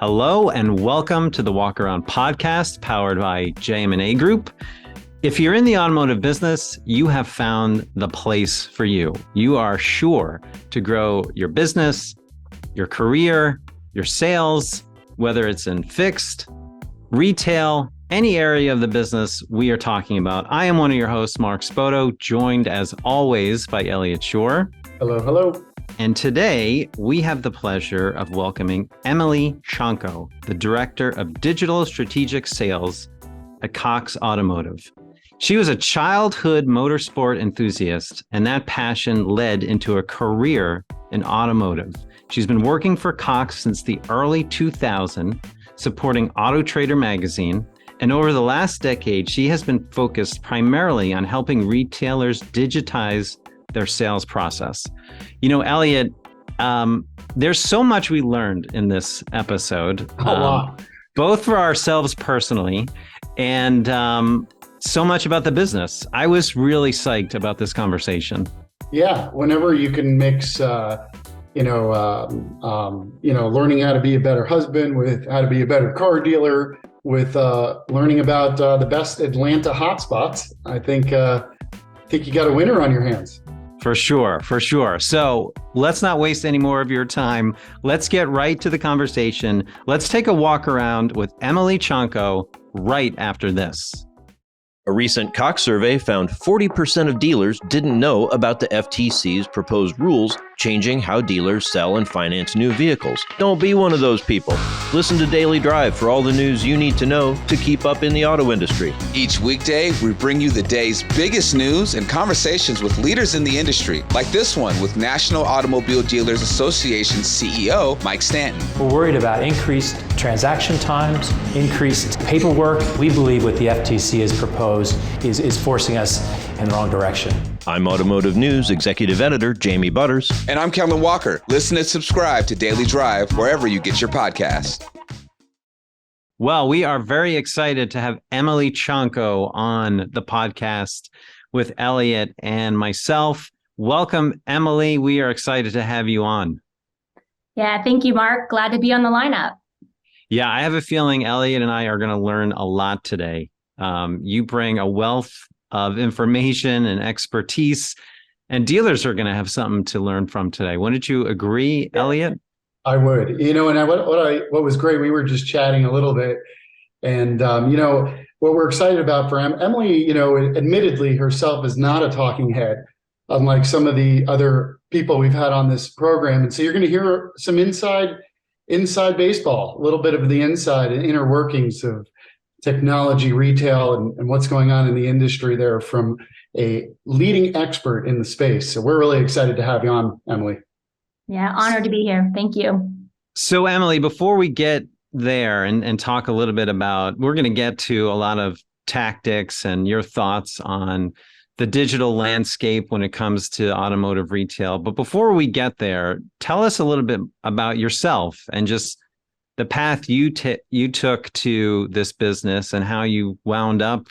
Hello and welcome to the Walk Around podcast powered by JM&A Group. If you're in the automotive business, you have found the place for you. You are sure to grow your business, your career, your sales, whether it's in fixed, retail, any area of the business we are talking about. I am one of your hosts, Mark Spoto, joined as always by Elliot Shore. Hello, hello. And today we have the pleasure of welcoming Emily Chonko, the Director of Digital Strategic Sales at Cox Automotive. She was a childhood motorsport enthusiast, and that passion led into a career in automotive. She's been working for Cox since the early 2000s, supporting Autotrader magazine. And over the last decade, she has been focused primarily on helping retailers digitize their sales process. You know, Elliot, there's so much we learned in this episode, both for ourselves personally and so much about the business. I was really psyched about this conversation. Yeah, whenever you can mix, learning how to be a better husband with how to be a better car dealer, with learning about the best Atlanta hotspots, I think you got a winner on your hands. For sure. So let's not waste any more of your time. Let's get right to the conversation. Let's take a walk around with Emily Chonko right after this. A recent Cox survey found 40% of dealers didn't know about the FTC's proposed rules changing how dealers sell and finance new vehicles. Don't be one of those people. Listen to Daily Drive for all the news you need to know to keep up in the auto industry. Each weekday, we bring you the day's biggest news and conversations with leaders in the industry, like this one with National Automobile Dealers Association CEO Mike Stanton. We're worried about increased transaction times, increased paperwork. We believe what the FTC has proposed is forcing us in the wrong direction. I'm Automotive News Executive Editor Jamie Butters. And I'm Kelley Walker. Listen and subscribe to Daily Drive wherever you get your podcast. Well, we are very excited to have Emily Chonko on the podcast with Elliot and myself. Welcome, Emily. We are excited to have you on. Yeah, thank you, Mark. Glad to be on the lineup. Yeah, I have a feeling Elliot and I are going to learn a lot today. You bring a wealth of information and expertise, and dealers are going to have something to learn from today. Wouldn't you agree, Elliot? I would. And what was great, we were just chatting a little bit, and what we're excited about for Emily, admittedly herself is not a talking head, unlike some of the other people we've had on this program. And so you're going to hear some inside baseball, a little bit of the inside and inner workings of technology, retail, and what's going on in the industry there from a leading expert in the space. So we're really excited to have you on, Emily. Yeah, honored to be here. Thank you. So Emily, before we get there and talk a little bit about, we're going to get to a lot of tactics and your thoughts on the digital landscape when it comes to automotive retail. But before we get there, tell us a little bit about yourself and just the path you took to this business and how you wound up,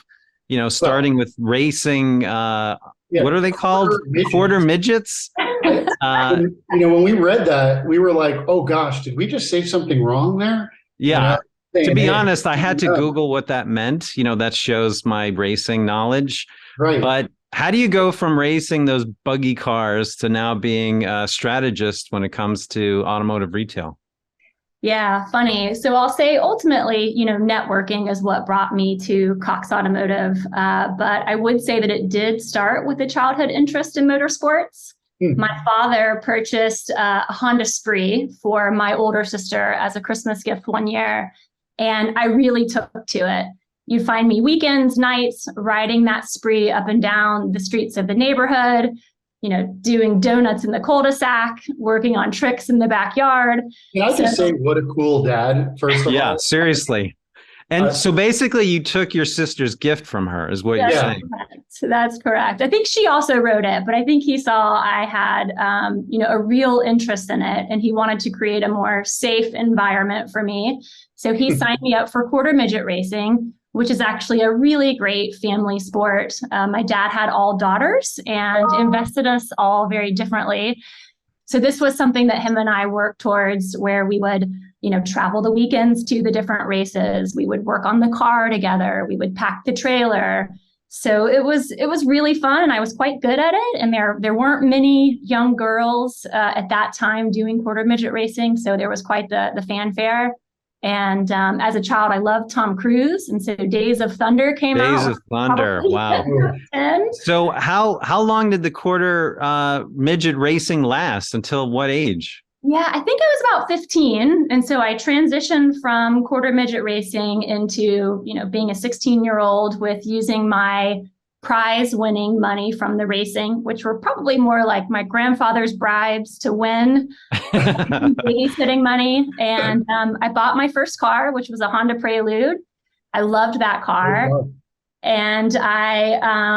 starting with racing. What are they called? Quarter Midgets. When we read that, we were like, "Oh gosh, did we just say something wrong there?" Yeah. To be honest, I had to Google what that meant. That shows my racing knowledge. Right. But how do you go from racing those buggy cars to now being a strategist when it comes to automotive retail? Yeah, funny. So I'll say ultimately, networking is what brought me to Cox Automotive. But I would say that it did start with a childhood interest in motorsports. My father purchased a Honda Spree for my older sister as a Christmas gift one year, and I really took to it. You'd find me weekends, nights, riding that Spree up and down the streets of the neighborhood, doing donuts in the cul-de-sac, working on tricks in the backyard. Can I just say what a cool dad, first of all? Yeah, seriously. And so basically you took your sister's gift from her is what you're saying. That's correct. I think she also wrote it, but I think he saw I had, a real interest in it, and he wanted to create a more safe environment for me. So he signed me up for Quarter Midget racing, which is actually a really great family sport. My dad had all daughters and invested us all very differently. So this was something that him and I worked towards, where we would, travel the weekends to the different races. We would work on the car together. We would pack the trailer. So it was really fun, and I was quite good at it. And there weren't many young girls at that time doing quarter midget racing, so there was quite the fanfare. And as a child, I loved Tom Cruise, and so Days of Thunder came out. Days of Thunder, wow. So how long did the quarter midget racing last? Until what age? Yeah, I think I was about 15. And so I transitioned from quarter midget racing into, being a 16-year-old with using my prize winning money from the racing, which were probably more like my grandfather's bribes to win babysitting money. And I bought my first car, which was a Honda Prelude. I loved that car. And I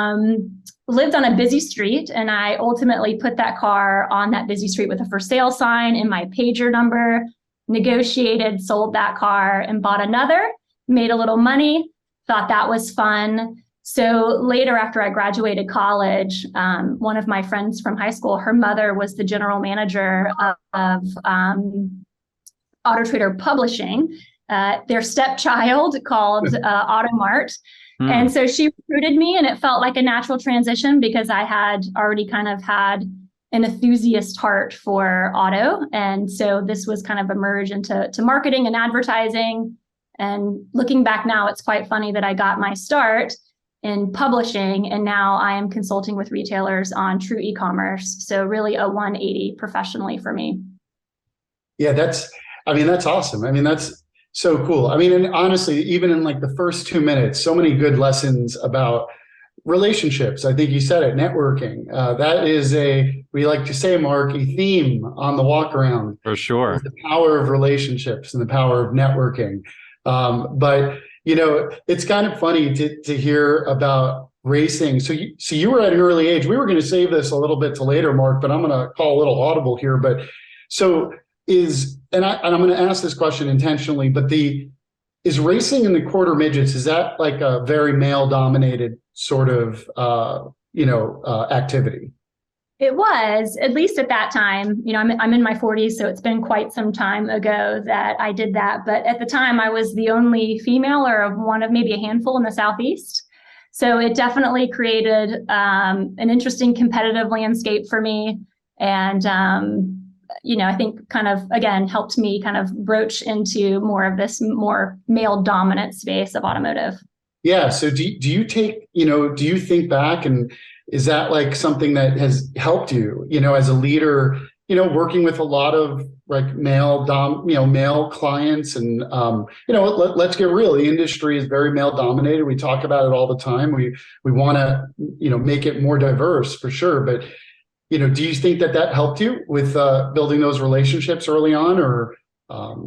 lived on a busy street, and I ultimately put that car on that busy street with a for sale sign and my pager number, negotiated, sold that car, and bought another, made a little money, thought that was fun. So later, after I graduated college, one of my friends from high school, her mother was the general manager of Autotrader Publishing, their stepchild called Automart. And so she recruited me, and it felt like a natural transition because I had already kind of had an enthusiast heart for auto. And so this was kind of a merge into marketing and advertising. And looking back now, it's quite funny that I got my start in publishing, and now I am consulting with retailers on true e-commerce. So really a 180 professionally for me. Yeah, that's awesome. That's so cool. And honestly, even in like the first 2 minutes, so many good lessons about relationships. I think you said it, networking. That is we like to say, Mark, a theme on the walk around. For sure. The power of relationships and the power of networking. But it's kind of funny to hear about racing. So you were at an early age. We were going to save this a little bit to later, Mark, but I'm going to call a little audible here. But so I'm going to ask this question intentionally, but is racing in the quarter midgets, is that like a very male dominated sort of, activity? It was, at least at that time. I'm in my 40s, so it's been quite some time ago that I did that. But at the time, I was the only female, or one of maybe a handful in the Southeast. So it definitely created an interesting competitive landscape for me. And, I think kind of, again, helped me kind of broach into more of this more male dominant space of automotive. Yeah. So do you think back, and is that like something that has helped you, as a leader, working with a lot of like male clients, and, let's get real. The industry is very male dominated. We talk about it all the time. We want to, make it more diverse for sure. But, do you think that helped you with building those relationships early on, or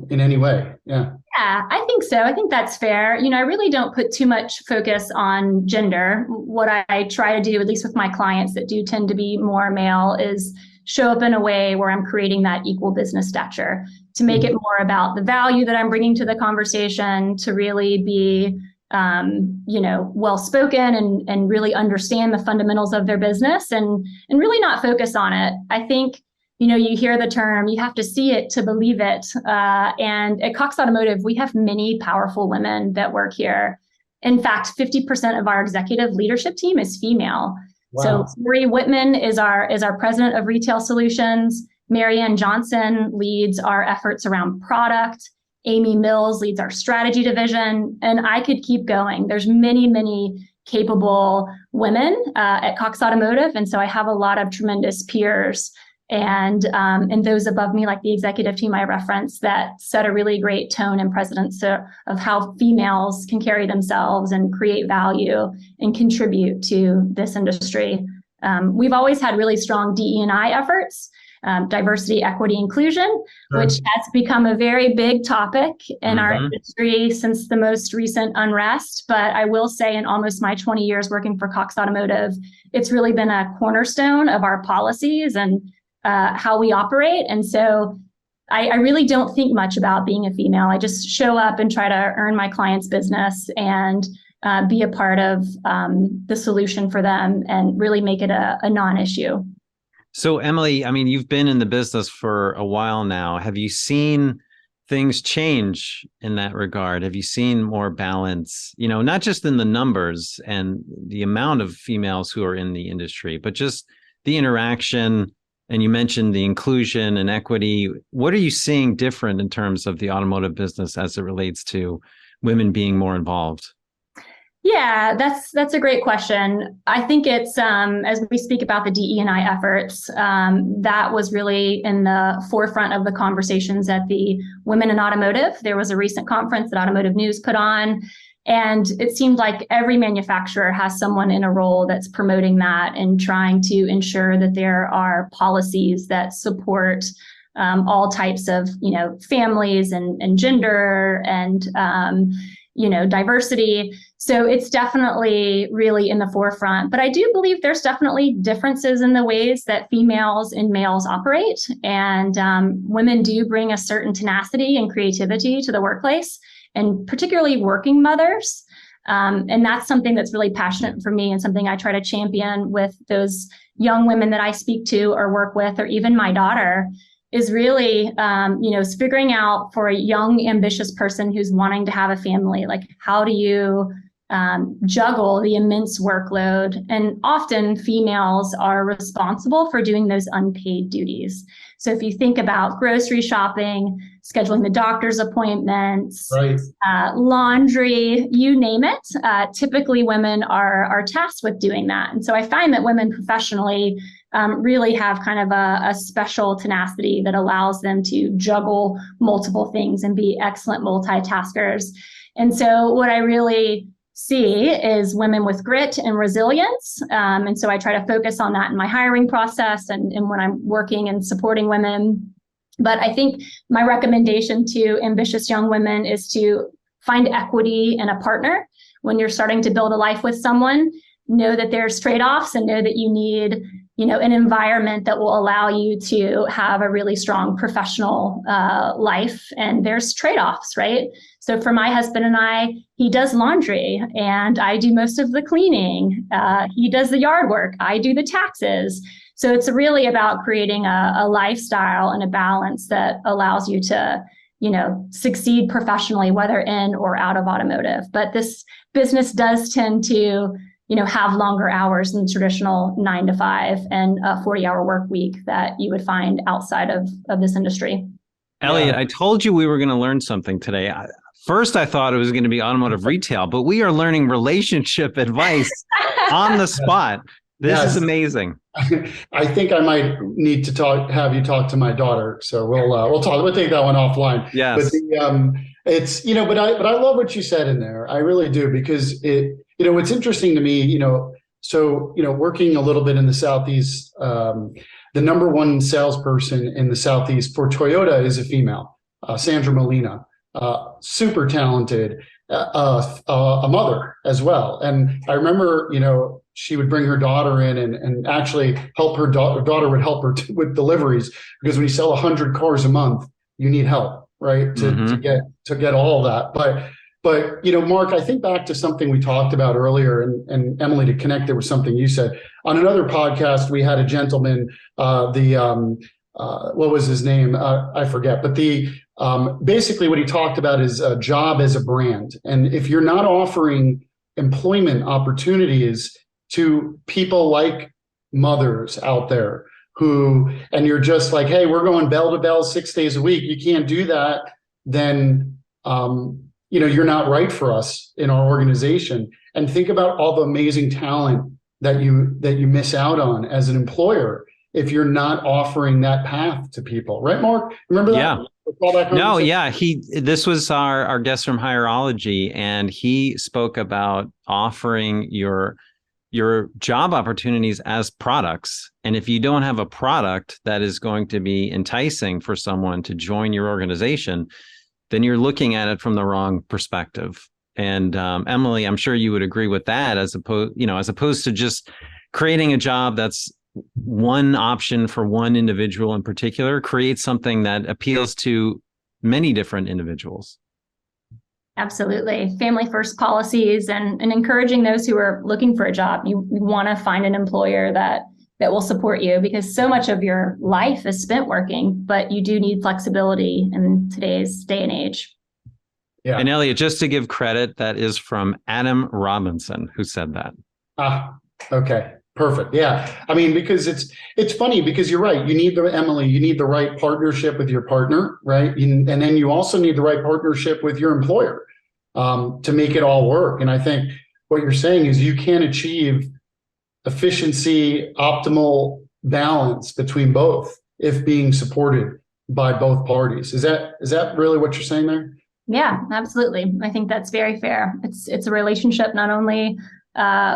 in any way? Yeah. Yeah, I think so. I think that's fair. I really don't put too much focus on gender. What I try to do, at least with my clients that do tend to be more male, is show up in a way where I'm creating that equal business stature, to make it more about the value that I'm bringing to the conversation, to really be, well-spoken and really understand the fundamentals of their business, and really not focus on it. I think, you hear the term, you have to see it to believe it. And at Cox Automotive, we have many powerful women that work here. In fact, 50% of our executive leadership team is female. Wow. So Marie Whitman is our president of retail solutions. Marianne Johnson leads our efforts around product. Amy Mills leads our strategy division. And I could keep going. There's many, many capable women at Cox Automotive. And so I have a lot of tremendous peers and those above me, like the executive team I referenced, that set a really great tone and precedence of how females can carry themselves and create value and contribute to this industry. We've always had really strong DE&I efforts, diversity, equity, inclusion, which has become a very big topic in our industry since the most recent unrest. But I will say, in almost my 20 years working for Cox Automotive, it's really been a cornerstone of our policies and how we operate. And so I really don't think much about being a female. I just show up and try to earn my clients' business and be a part of the solution for them, and really make it a non-issue. So, Emily, I mean, you've been in the business for a while now. Have you seen things change in that regard? Have you seen more balance, not just in the numbers and the amount of females who are in the industry, but just the interaction? And you mentioned the inclusion and equity. What are you seeing different in terms of the automotive business as it relates to women being more involved? Yeah, that's a great question. I think it's as we speak about the DE&I efforts, that was really in the forefront of the conversations at the Women in Automotive. There was a recent conference that Automotive News put on, and it seemed like every manufacturer has someone in a role that's promoting that and trying to ensure that there are policies that support all types of families and gender and diversity. So it's definitely really in the forefront. But I do believe there's definitely differences in the ways that females and males operate. And women do bring a certain tenacity and creativity to the workplace, and particularly working mothers. And that's something that's really passionate for me and something I try to champion with those young women that I speak to or work with, or even my daughter, is really, is figuring out for a young, ambitious person who's wanting to have a family, like how do you juggle the immense workload? And often females are responsible for doing those unpaid duties. So if you think about grocery shopping, scheduling the doctor's appointments, Right. Laundry, you name it, typically women are tasked with doing that. And so I find that women professionally really have kind of a special tenacity that allows them to juggle multiple things and be excellent multitaskers. And so what I really see is women with grit and resilience. And so I try to focus on that in my hiring process and when I'm working and supporting women. But I think my recommendation to ambitious young women is to find equity in a partner. When you're starting to build a life with someone, know that there's trade-offs and know that you need an environment that will allow you to have a really strong professional life. And there's trade-offs, right? So for my husband and I, he does laundry and I do most of the cleaning. He does the yard work. I do the taxes. So it's really about creating a lifestyle and a balance that allows you to, succeed professionally, whether in or out of automotive. But this business does tend to have longer hours than the traditional 9 to 5 and a 40-hour work week that you would find outside of this industry. Elliot, I told you we were going to learn something today. First, I thought it was going to be automotive retail, but we are learning relationship advice on the spot. This is amazing. I think I might need to have you talk to my daughter. So we'll talk. We'll take that one offline. Yes. But it's but I love what you said in there. I really do, because it's interesting to me. Working a little bit in the Southeast, the number one salesperson in the Southeast for Toyota is a female, Sandra Molina, super talented, a mother as well. And I remember, she would bring her daughter in and actually help her daughter would help her with deliveries, because when you sell 100 cars a month, you need help, right? To get all that. But Mark, I think back to something we talked about earlier, and Emily, to connect it with something you said on another podcast. We had a gentleman, what was his name? I forget, but basically what he talked about is a job as a brand. And if you're not offering employment opportunities to people like mothers out there and you're just like, hey, we're going bell to bell 6 days a week, you can't do that, then you're not right for us in our organization. And think about all the amazing talent that you miss out on as an employer if you're not offering that path to people, right, Mark? Remember that? Yeah. No, yeah. This was our guest from Hireology, and he spoke about offering your job opportunities as products. And if you don't have a product that is going to be enticing for someone to join your organization, then you're looking at it from the wrong perspective. And Emily, I'm sure you would agree with that, as opposed to just creating a job that's one option for one individual in particular. Create something that appeals to many different individuals. Absolutely. Family first policies and encouraging those who are looking for a job. You want to find an employer that that will support you, because so much of your life is spent working, but you do need flexibility in today's day and age. Yeah. And Elliot, just to give credit, that is from Adam Robinson, who said that. Okay. Perfect. Yeah. I mean, because it's funny, because you're right. You need the right partnership with your partner, right? And then you also need the right partnership with your employer to make it all work. And I think what you're saying is you can achieve efficiency, optimal balance between both if being supported by both parties. Is that really what you're saying there? Yeah, absolutely. I think that's very fair. It's a relationship not only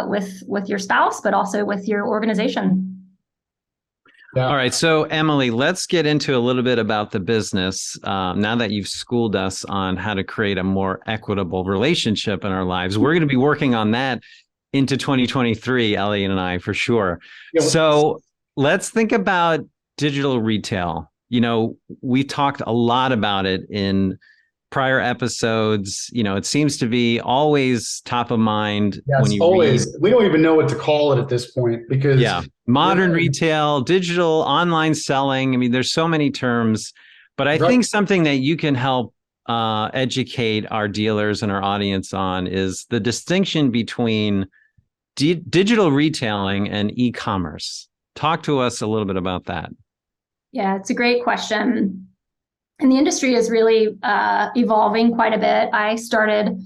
with your spouse, but also with your organization. Yeah. All right. So, Emily, let's get into a little bit about the business. Now that you've schooled us on how to create a more equitable relationship in our lives, we're going to be working on that into 2023, Elliot and I, for sure. Yeah. So let's think about digital retail. We talked a lot about it in prior episodes. It seems to be always top of mind. Yes, when you always. read. We don't even know what to call it at this point, because Modern retail, digital, online selling. I mean, there's so many terms, but I think something that you can help educate our dealers and our audience on is the distinction between digital retailing and e-commerce. Talk to us a little bit about that. Yeah, it's a great question. And the industry is really evolving quite a bit. I started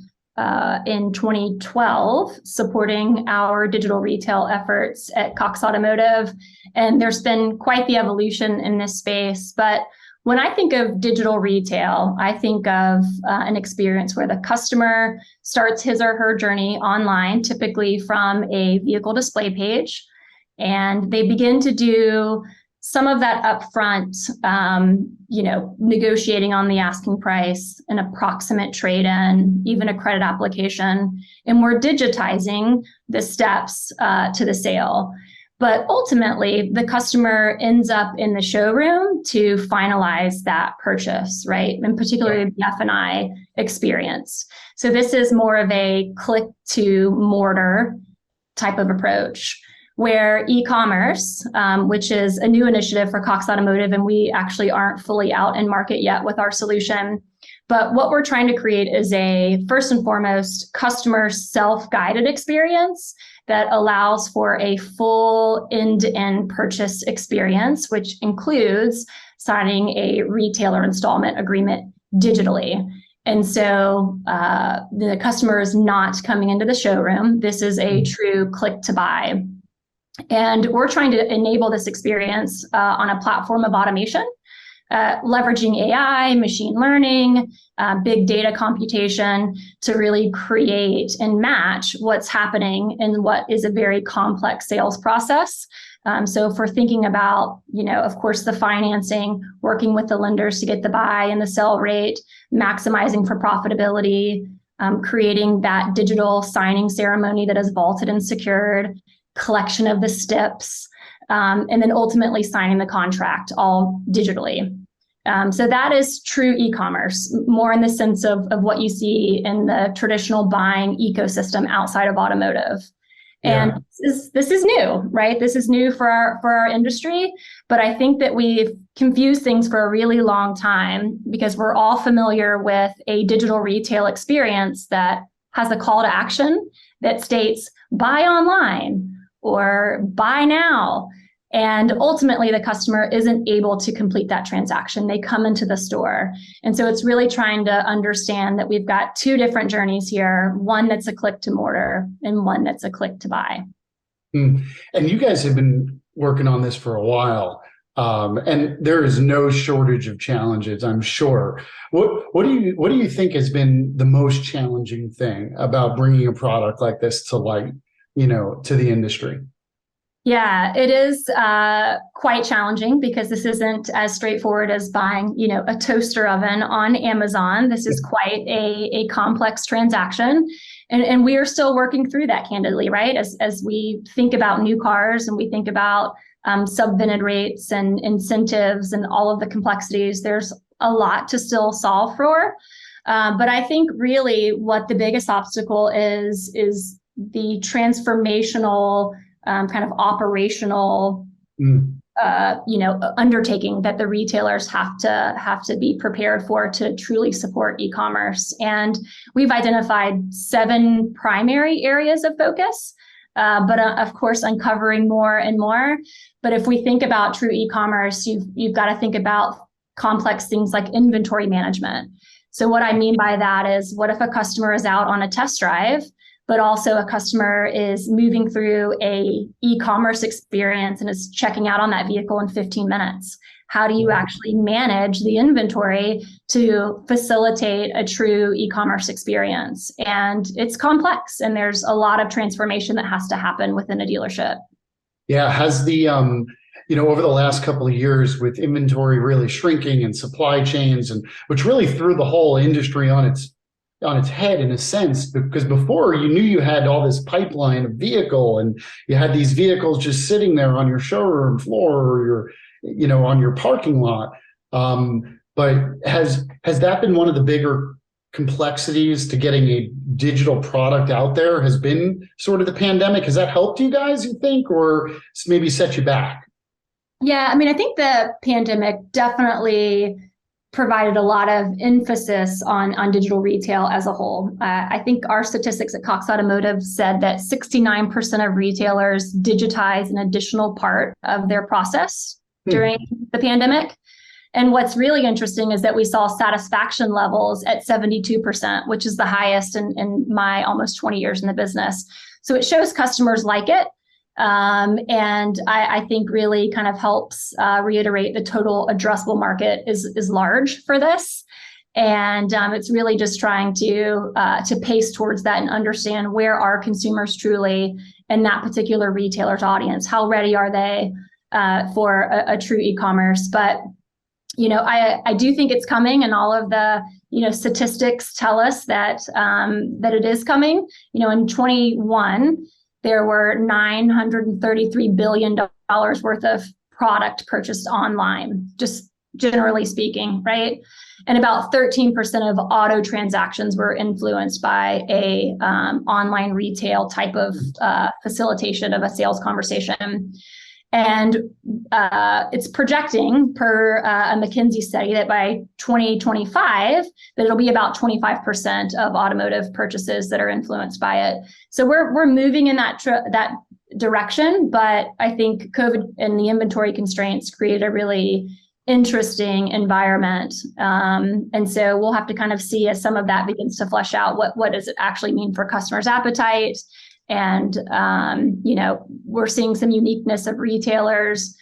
in 2012 supporting our digital retail efforts at Cox Automotive. And there's been quite the evolution in this space. But when I think of digital retail, I think of an experience where the customer starts his or her journey online, typically from a vehicle display page, and they begin to do some of that upfront, negotiating on the asking price, an approximate trade-in, even a credit application, and we're digitizing the steps to the sale. But ultimately, the customer ends up in the showroom to finalize that purchase, right? And particularly the F&I experience. So this is more of a click to mortar type of approach, where e-commerce, which is a new initiative for Cox Automotive, and we actually aren't fully out in market yet with our solution. But what we're trying to create is a, first and foremost, customer self-guided experience that allows for a full end-to-end purchase experience, which includes signing a retailer installment agreement digitally. And so the customer is not coming into the showroom. This is a true click to buy. And we're trying to enable this experience on a platform of automation, leveraging AI, machine learning, big data computation to really create and match what's happening in what is a very complex sales process. So if we're thinking about, of course, the financing, working with the lenders to get the buy and the sell rate, maximizing for profitability, creating that digital signing ceremony that is vaulted and secured, collection of the steps, and then ultimately signing the contract all digitally. So that is true e-commerce, more in the sense of what you see in the traditional buying ecosystem outside of automotive. And this is new, right? This is new for our industry, but I think that we've confused things for a really long time because we're all familiar with a digital retail experience that has a call to action that states buy online or buy now. And ultimately, the customer isn't able to complete that transaction. They come into the store. And so it's really trying to understand that we've got two different journeys here, one that's a click to mortar and one that's a click to buy. And you guys have been working on this for a while. And there is no shortage of challenges, I'm sure. What do you think has been the most challenging thing about bringing a product like this to light, to the industry? Yeah, it is quite challenging because this isn't as straightforward as buying, a toaster oven on Amazon. This is quite a complex transaction. And we are still working through that, candidly, right? As we think about new cars and we think about subvented rates and incentives and all of the complexities, there's a lot to still solve for. But I think really what the biggest obstacle is the transformational kind of operational undertaking that the retailers have to be prepared for to truly support e-commerce. And we've identified 7 primary areas of focus, but of course, uncovering more and more. But if we think about true e-commerce, you've got to think about complex things like inventory management. So what I mean by that is, what if a customer is out on a test drive, but also a customer is moving through a e-commerce experience and is checking out on that vehicle in 15 minutes? How do you actually manage the inventory to facilitate a true e-commerce experience? And it's complex, and there's a lot of transformation that has to happen within a dealership. Yeah, has the over the last couple of years, with inventory really shrinking and supply chains, and which really threw the whole industry on its head in a sense, because before you knew you had all this pipeline of vehicle, and you had these vehicles just sitting there on your showroom floor or on your parking lot. But has that been one of the bigger complexities to getting a digital product out there? Has been sort of the pandemic? Has that helped you guys, you think, or maybe set you back? Yeah, I mean, I think the pandemic definitely provided a lot of emphasis on digital retail as a whole. I think our statistics at Cox Automotive said that 69% of retailers digitize an additional part of their process during the pandemic. And what's really interesting is that we saw satisfaction levels at 72%, which is the highest in my almost 20 years in the business. So it shows customers like it. And I think really kind of helps reiterate the total addressable market is large for this. And it's really just trying to pace towards that and understand where are consumers truly in that particular retailer's audience. How ready are they for a true e-commerce? But I do think it's coming, and all of the statistics tell us that it is coming. In 21. There were $933 billion worth of product purchased online, just generally speaking, right? And about 13% of auto transactions were influenced by a online retail type of facilitation of a sales conversation. And it's projecting, per a McKinsey study, that by 2025, that it'll be about 25% of automotive purchases that are influenced by it. So we're moving in that direction, but I think COVID and the inventory constraints created a really interesting environment. And so we'll have to kind of see, as some of that begins to flesh out, what does it actually mean for customers' appetite. And, we're seeing some uniqueness of retailers,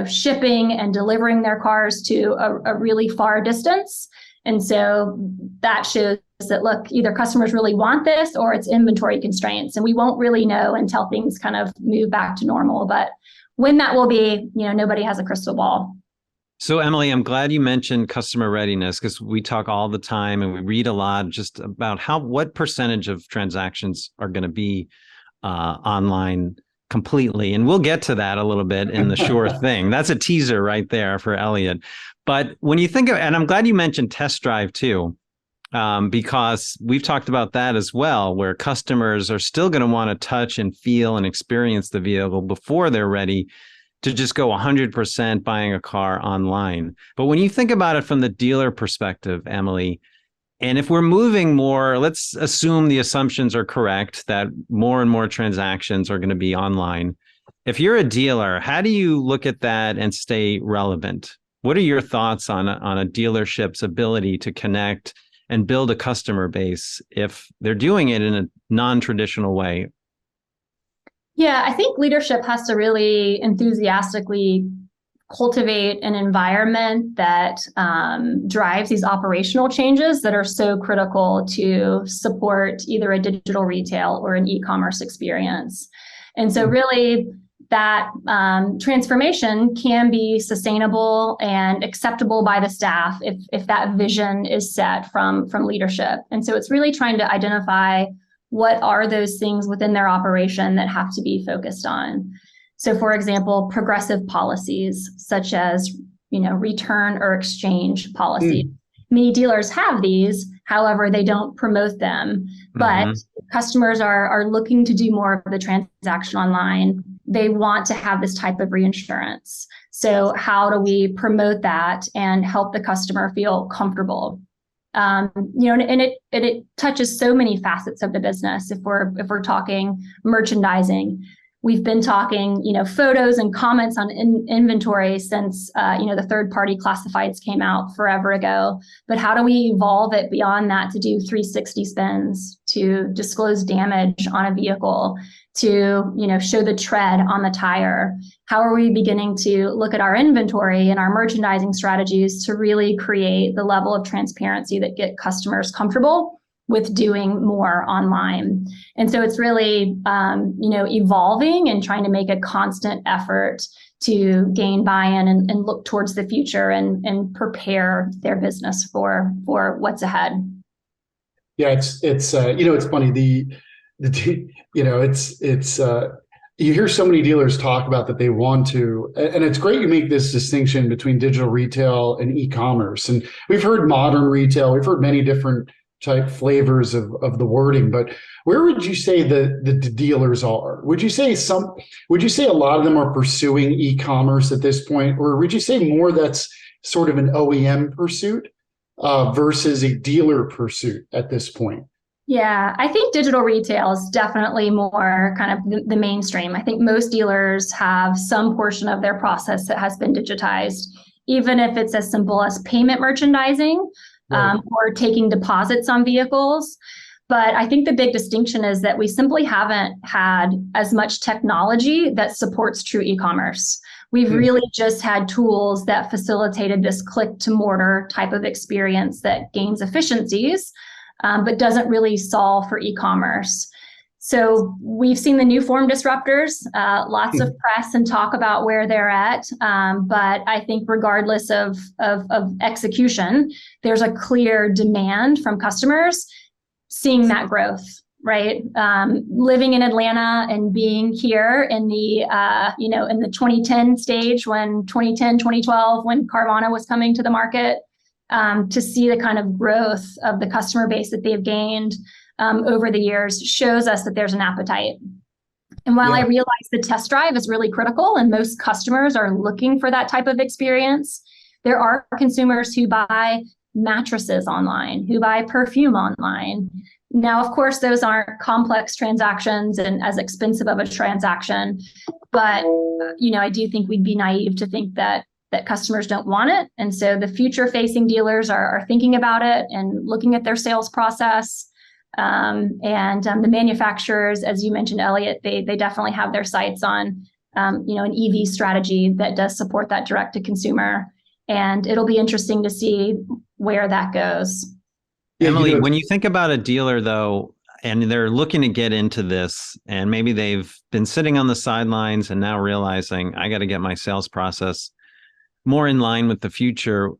shipping and delivering their cars to a really far distance. And so that shows that, look, either customers really want this or it's inventory constraints. And we won't really know until things kind of move back to normal. But when that will be, nobody has a crystal ball. So, Emily, I'm glad you mentioned customer readiness, because we talk all the time and we read a lot just about what percentage of transactions are going to be online completely. And we'll get to that a little bit in the sure thing. That's a teaser right there for Elliot. But when you think of, and I'm glad you mentioned test drive too, because we've talked about that as well, where customers are still going to want to touch and feel and experience the vehicle before they're ready to just go 100% buying a car online. But when you think about it from the dealer perspective, Emily, and if we're moving more, let's assume the assumptions are correct that more and more transactions are going to be online. If you're a dealer, how do you look at that and stay relevant? What are your thoughts on a dealership's ability to connect and build a customer base if they're doing it in a non-traditional way? Yeah, I think leadership has to really enthusiastically cultivate an environment that drives these operational changes that are so critical to support either a digital retail or an e-commerce experience. And so really that transformation can be sustainable and acceptable by the staff if that vision is set from leadership. And so it's really trying to identify what are those things within their operation that have to be focused on. So, for example, progressive policies such as, return or exchange policies. Many dealers have these, However, they don't promote them. But Mm-hmm. customers are looking to do more of the transaction online. They want to have this type of reinsurance. So how do we promote that and help the customer feel comfortable? And it touches so many facets of the business. If we're talking merchandising, we've been talking, photos and comments on inventory since, the third-party classifieds came out forever ago. But how do we evolve it beyond that to do 360 spins, to disclose damage on a vehicle, to, show the tread on the tire? How are we beginning to look at our inventory and our merchandising strategies to really create the level of transparency that get customers comfortable with doing more online? And so it's really, evolving and trying to make a constant effort to gain buy-in and look towards the future and prepare their business for what's ahead. Yeah, it's funny. You hear so many dealers talk about that they want to, and it's great you make this distinction between digital retail and e-commerce. And we've heard modern retail, we've heard many different type flavors of the wording, but where would you say the dealers are? Would you say a lot of them are pursuing e-commerce at this point, or would you say more that's sort of an OEM pursuit versus a dealer pursuit at this point? Yeah, I think digital retail is definitely more kind of the mainstream. I think most dealers have some portion of their process that has been digitized, even if it's as simple as payment merchandising, right, or taking deposits on vehicles. But I think the big distinction is that we simply haven't had as much technology that supports true e-commerce. We've really just had tools that facilitated this click to mortar type of experience that gains efficiencies, but doesn't really solve for e-commerce. So we've seen the new form disruptors, lots of press and talk about where they're at. But I think regardless of execution, there's a clear demand from customers seeing that growth, right? Living in Atlanta and being here in the, in the 2010 stage, 2012, when Carvana was coming to the market, to see the kind of growth of the customer base that they've gained over the years shows us that there's an appetite. And while I realize the test drive is really critical and most customers are looking for that type of experience, there are consumers who buy mattresses online, who buy perfume online. Now, of course, those aren't complex transactions and as expensive of a transaction, but I do think we'd be naive to think that customers don't want it. And so the future-facing dealers are thinking about it and looking at their sales process. And the manufacturers, as you mentioned, Elliot, they definitely have their sights on, an EV strategy that does support that direct-to-consumer. And it'll be interesting to see where that goes. Emily, when you think about a dealer, though, and they're looking to get into this, and maybe they've been sitting on the sidelines and now realizing, I got to get my sales process more in line with the future,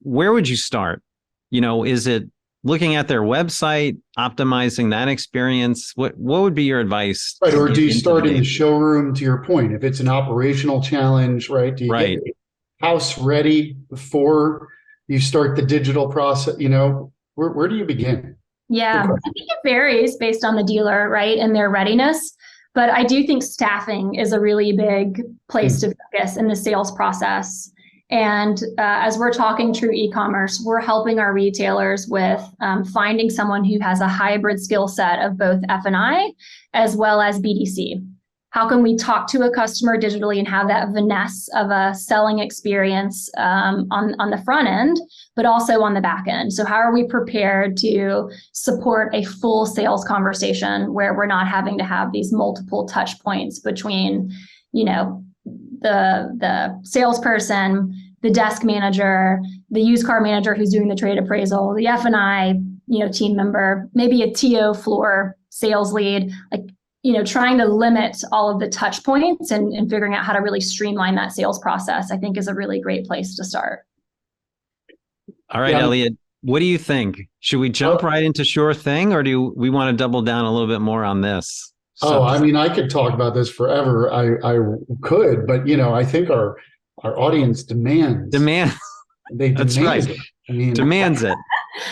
where would you start? Is it looking at their website, optimizing that experience? What would be your advice? Right, or do you start in the showroom, to your point? If it's an operational challenge, right? Do you get the house ready before you start the digital process? Where do you begin? Yeah, I think it varies based on the dealer, right, and their readiness. But I do think staffing is a really big place to focus in the sales process. And as we're talking true e-commerce, we're helping our retailers with finding someone who has a hybrid skill set of both F&I as well as BDC. How can we talk to a customer digitally and have that finesse of a selling experience on the front end, but also on the back end? So how are we prepared to support a full sales conversation where we're not having to have these multiple touch points between, the salesperson, the desk manager, the used car manager who's doing the trade appraisal, the F&I, team member, maybe a TO floor sales lead, trying to limit all of the touch points and figuring out how to really streamline that sales process, I think is a really great place to start. All right, Elliot, what do you think? Should we jump right into sure thing, or do we want to double down a little bit more on this? I could talk about this forever. I could, but I think our audience demands. They That's demand right. it. Demands it.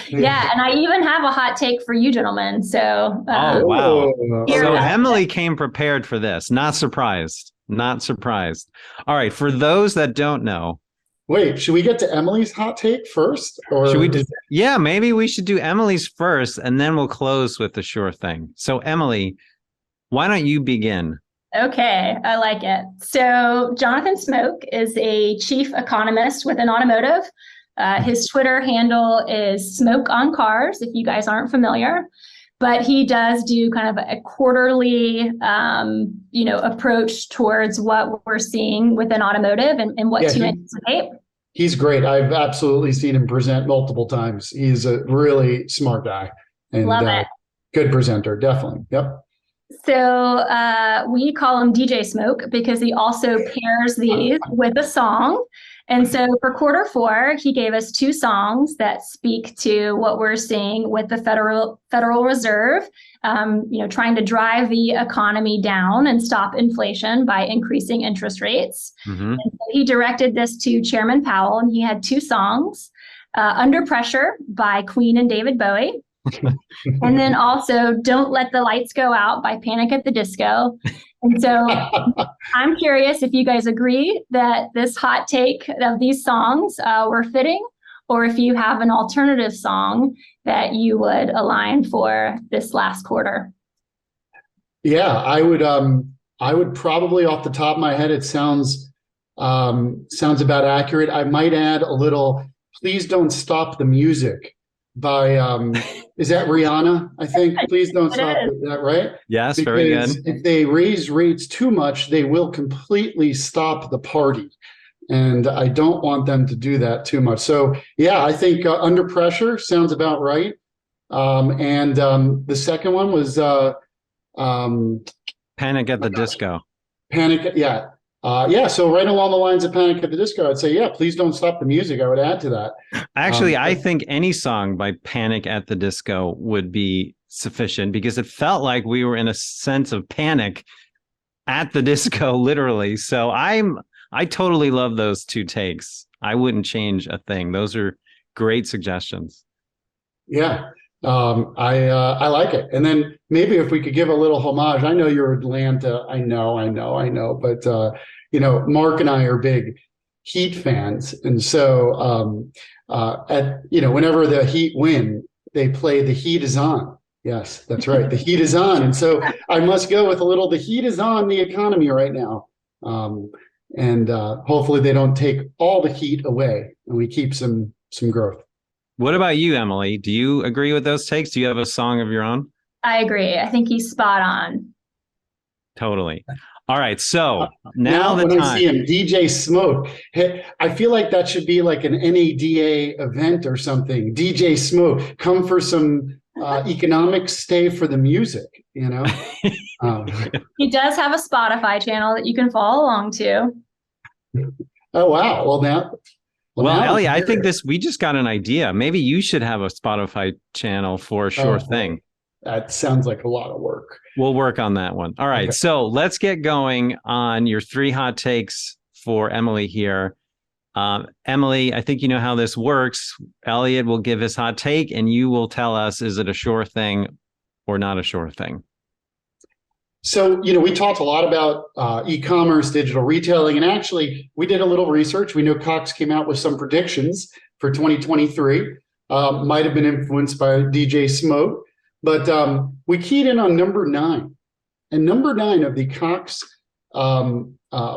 Yeah, and I even have a hot take for you, gentlemen. So, Oh, wow. Hear So it. Emily came prepared for this. Not surprised. Not surprised. All right. For those that don't know, Wait, should we get to Emily's hot take first? Or should we do? Yeah, maybe we should do Emily's first, and then we'll close with the sure thing. So, Emily, why don't you begin? Okay, I like it. So Jonathan Smoke is a chief economist within automotive. His Twitter handle is Smoke on Cars, if you guys aren't familiar. But he does do kind of a quarterly, approach towards what we're seeing within automotive and what to anticipate. He's great. I've absolutely seen him present multiple times. He's a really smart guy and Love it. Good presenter. Definitely. Yep. So we call him DJ Smoke because he also pairs these with a song. And so for quarter four, he gave us 2 songs that speak to what we're seeing with the Federal Reserve, trying to drive the economy down and stop inflation by increasing interest rates. Mm-hmm. And so he directed this to Chairman Powell, and he had 2 songs, Under Pressure by Queen and David Bowie. And then also Don't Let the Lights Go Out by Panic at the Disco. And so I'm curious if you guys agree that this hot take of these songs were fitting, or if you have an alternative song that you would align for this last quarter. Yeah, I would probably, off the top of my head, it sounds about accurate. I might add a little Please Don't Stop the Music by is that Rihanna? I think. Please don't stop. Is that right? Yes, because very good. If they raise rates too much, they will completely stop the party, and I don't want them to do that too much. So yeah, I think Under Pressure sounds about right. And the second one was Panic at the Disco. Panic. Yeah. So right along the lines of Panic at the Disco, I'd say, yeah, Please Don't Stop the Music. I would add to that. Actually, I think any song by Panic at the Disco would be sufficient because it felt like we were in a sense of panic at the disco, literally. So I totally love those 2 takes. I wouldn't change a thing. Those are great suggestions. Yeah. I like it. And then maybe if we could give a little homage, I know you're Atlanta. I know. But, Mark and I are big Heat fans. And so, whenever the Heat win, they play The Heat Is On. Yes, that's right. The Heat Is On. And so I must go with a little, The Heat Is On the economy right now. And hopefully they don't take all the heat away and we keep some growth. What about you, Emily? Do you agree with those takes? Do you have a song of your own? I agree. I think he's spot on. Totally. All right. So now the when time. I see him, DJ Smoke, I feel like that should be like an NADA event or something. DJ Smoke, come for some economics, stay for the music, He does have a Spotify channel that you can follow along to. Oh, wow. Well, Ellie, I think we just got an idea. Maybe you should have a Spotify channel for Sure Thing. That sounds like a lot of work. We'll work on that one. All right. Okay. So let's get going on your 3 hot takes for Emily here. Emily, I think you know how this works. Elliot will give his hot take and you will tell us, is it a sure thing or not a sure thing? So, we talked a lot about e-commerce, digital retailing, and actually we did a little research. We know Cox came out with some predictions for 2023, might have been influenced by DJ Smoke, but we keyed in on number 9. And number 9 of the Cox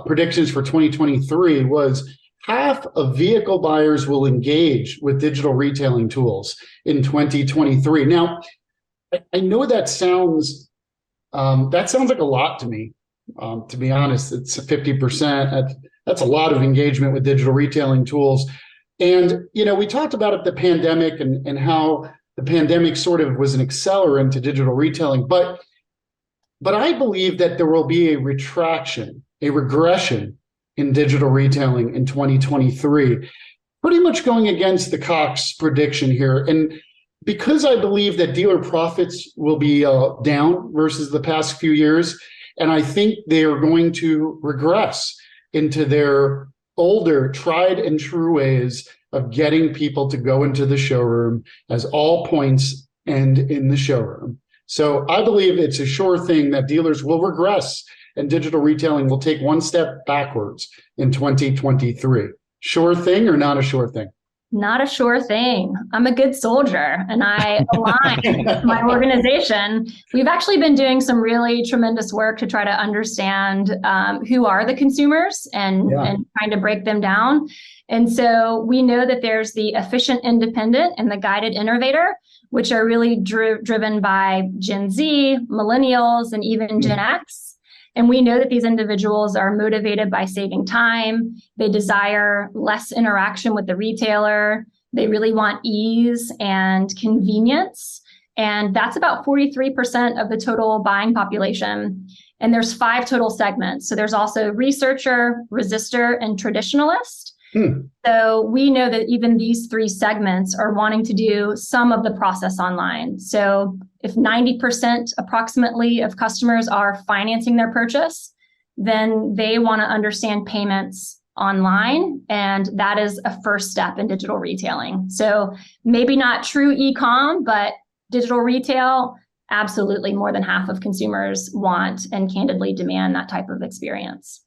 predictions for 2023 was half of vehicle buyers will engage with digital retailing tools in 2023. Now, I know that sounds like a lot to me. To be honest, it's 50%. That's a lot of engagement with digital retailing tools. And, we talked about the pandemic and how the pandemic sort of was an accelerant to digital retailing. But I believe that there will be a regression in digital retailing in 2023, pretty much going against the Cox prediction here. And because I believe that dealer profits will be down versus the past few years, and I think they are going to regress into their older, tried and true ways of getting people to go into the showroom, as all points end in the showroom. So I believe it's a sure thing that dealers will regress and digital retailing will take one step backwards in 2023. Sure thing or not a sure thing? Not a sure thing. I'm a good soldier and I align with my organization. We've actually been doing some really tremendous work to try to understand who are the consumers and trying to break them down. And so we know that there's the efficient independent and the guided innovator, which are really driven by Gen Z, millennials, and even Gen X. And we know that these individuals are motivated by saving time. They desire less interaction with the retailer. They really want ease and convenience. And that's about 43% of the total buying population. And there's 5 total segments. So there's also researcher, resistor, and traditionalist. So we know that even these 3 segments are wanting to do some of the process online. So if 90% approximately of customers are financing their purchase, then they want to understand payments online. And that is a first step in digital retailing. So maybe not true e-com, but digital retail, absolutely more than half of consumers want and candidly demand that type of experience.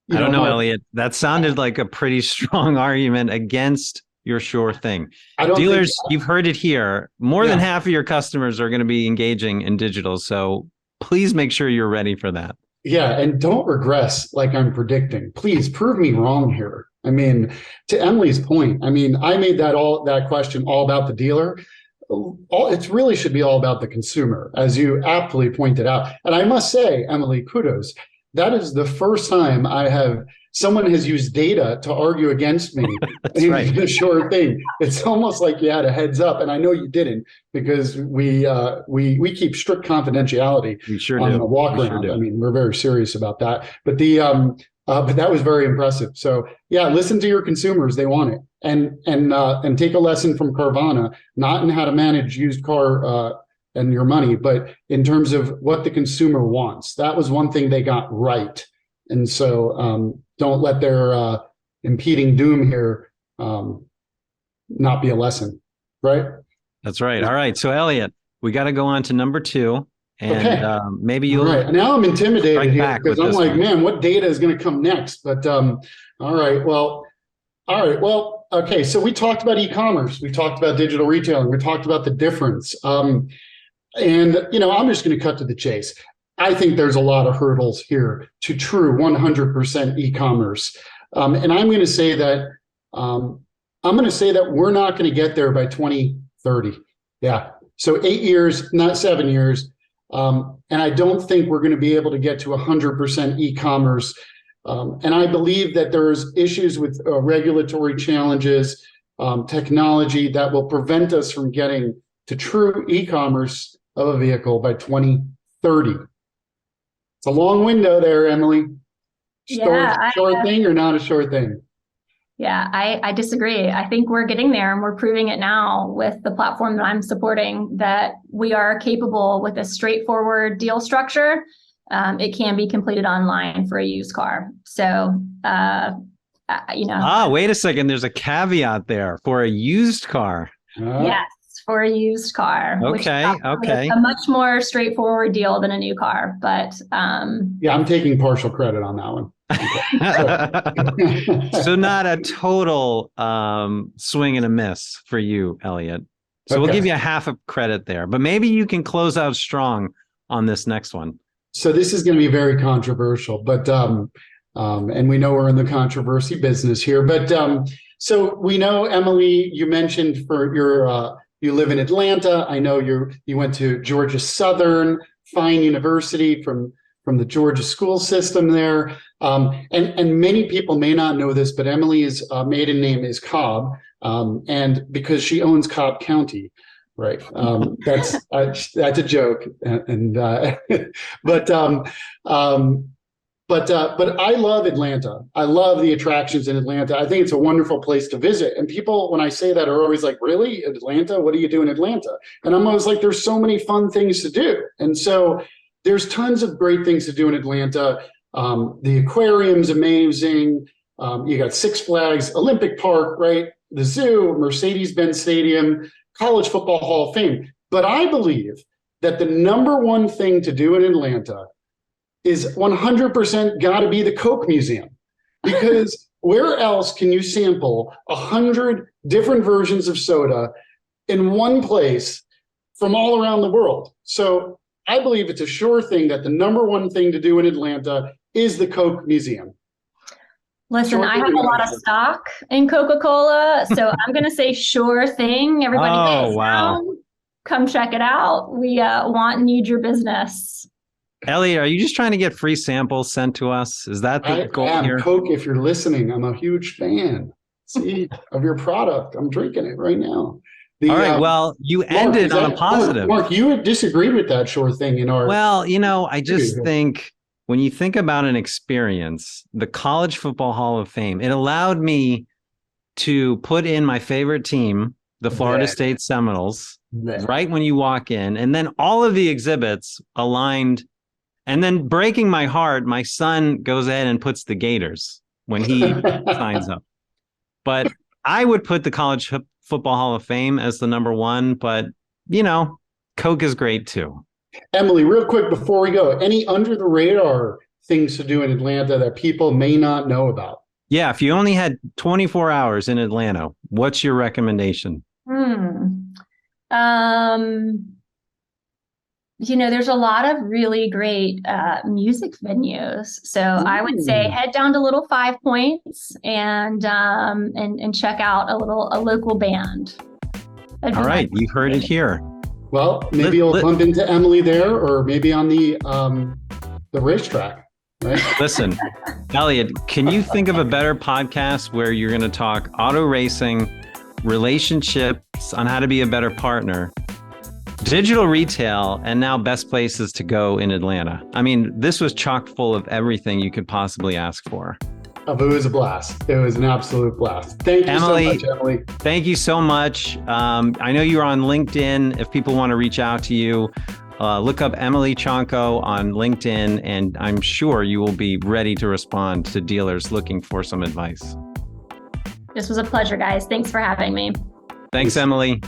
I don't know, Elliot. That sounded like a pretty strong argument against your sure thing. Dealers, you've heard it here. More than half of your customers are going to be engaging in digital. So please make sure you're ready for that. Yeah, and don't regress like I'm predicting. Please prove me wrong here. I mean, to Emily's point, I mean, I made that question all about the dealer. It really should be all about the consumer, as you aptly pointed out. And I must say, Emily, kudos. That is the first time someone has used data to argue against me. That's right. The sure thing. It's almost like you had a heads up, and I know you didn't, because we keep strict confidentiality on the walk around. Sure, I mean, we're very serious about that. But but that was very impressive. So yeah, listen to your consumers; they want it, and take a lesson from Carvana, not in how to manage used car and your money, but in terms of what the consumer wants. That was one thing they got right. And so don't let their impeding doom here not be a lesson, right? That's right. All right. So Elliot, we got to go on to number 2. And maybe you'll... Right. Now I'm intimidated here because I'm like, man, what data is going to come next? But all right. Well, okay. So we talked about e-commerce. We talked about digital retailing. We talked about the difference. And, I'm just going to cut to the chase. I think there's a lot of hurdles here to true 100% e-commerce. And I'm going to say that we're not going to get there by 2030. Yeah. So 8 years, not 7 years. And I don't think we're going to be able to get to 100% e-commerce. And I believe that there's issues with regulatory challenges, technology that will prevent us from getting to true e-commerce of a vehicle by 2030. It's a long window there, Emily. Short thing or not a short thing? Yeah, I disagree. I think we're getting there and we're proving it now with the platform that I'm supporting, that we are capable with a straightforward deal structure. It can be completed online for a used car. So, wait a second. There's a caveat there for a used car. Yes. For a used car. Okay. A much more straightforward deal than a new car, but yeah, I'm taking partial credit on that one. So not a total swing and a miss for you, Elliot. So we'll give you a half of credit there, but maybe you can close out strong on this next one. So this is going to be very controversial, but and we know we're in the controversy business here, but so we know, Emily, you mentioned for your you live in Atlanta. I know you went to Georgia Southern, fine university from the Georgia school system there. And many people may not know this, but Emily's maiden name is Cobb, and because she owns Cobb County, right? That's a joke, But I love Atlanta. I love the attractions in Atlanta. I think it's a wonderful place to visit. And people, when I say that, are always like, really? Atlanta? What do you do in Atlanta? And I'm always like, there's so many fun things to do. And so there's tons of great things to do in Atlanta. The aquarium's amazing. You got Six Flags, Olympic Park, right? The zoo, Mercedes-Benz Stadium, College Football Hall of Fame. But I believe that the number one thing to do in Atlanta is 100% got to be the Coke Museum. Because where else can you sample 100 different versions of soda in one place from all around the world? So I believe it's a sure thing that the number one thing to do in Atlanta is the Coke Museum. Listen, I have a lot of stock in Coca-Cola, so I'm going to say sure thing. Everybody, come check it out. We want and need your business. Elliot, are you just trying to get free samples sent to us? Is that the goal here? Coke, if you're listening, I'm a huge fan. See, of your product. I'm drinking it right now. All right. Well, you ended on a positive. Mark, you had disagreed with that sure thing in our. Well, I just think when you think about an experience, the College Football Hall of Fame, it allowed me to put in my favorite team, the Florida State Seminoles, right when you walk in, and then all of the exhibits aligned. And then breaking my heart, my son goes ahead and puts the Gators when he signs up. But I would put the College Football Hall of Fame as the number one, but Coke is great too. Emily, real quick before we go, any under the radar things to do in Atlanta that people may not know about? Yeah, if you only had 24 hours in Atlanta, what's your recommendation? There's a lot of really great music venues. So I would say head down to Little 5 Points and check out a local band. All right, you heard it here. Well, maybe you'll bump into Emily there, or maybe on the racetrack. Right? Listen, Elliot, can you think of a better podcast where you're going to talk auto racing, relationships on how to be a better partner, digital retail, and now best places to go in Atlanta? I mean, this was chock full of everything you could possibly ask for. It was a blast. It was an absolute blast. Thank you so much, Emily. Thank you so much. I know you're on LinkedIn. If people want to reach out to you, look up Emily Chonko on LinkedIn, and I'm sure you will be ready to respond to dealers looking for some advice. This was a pleasure, guys. Thanks for having me. Thanks, Emily.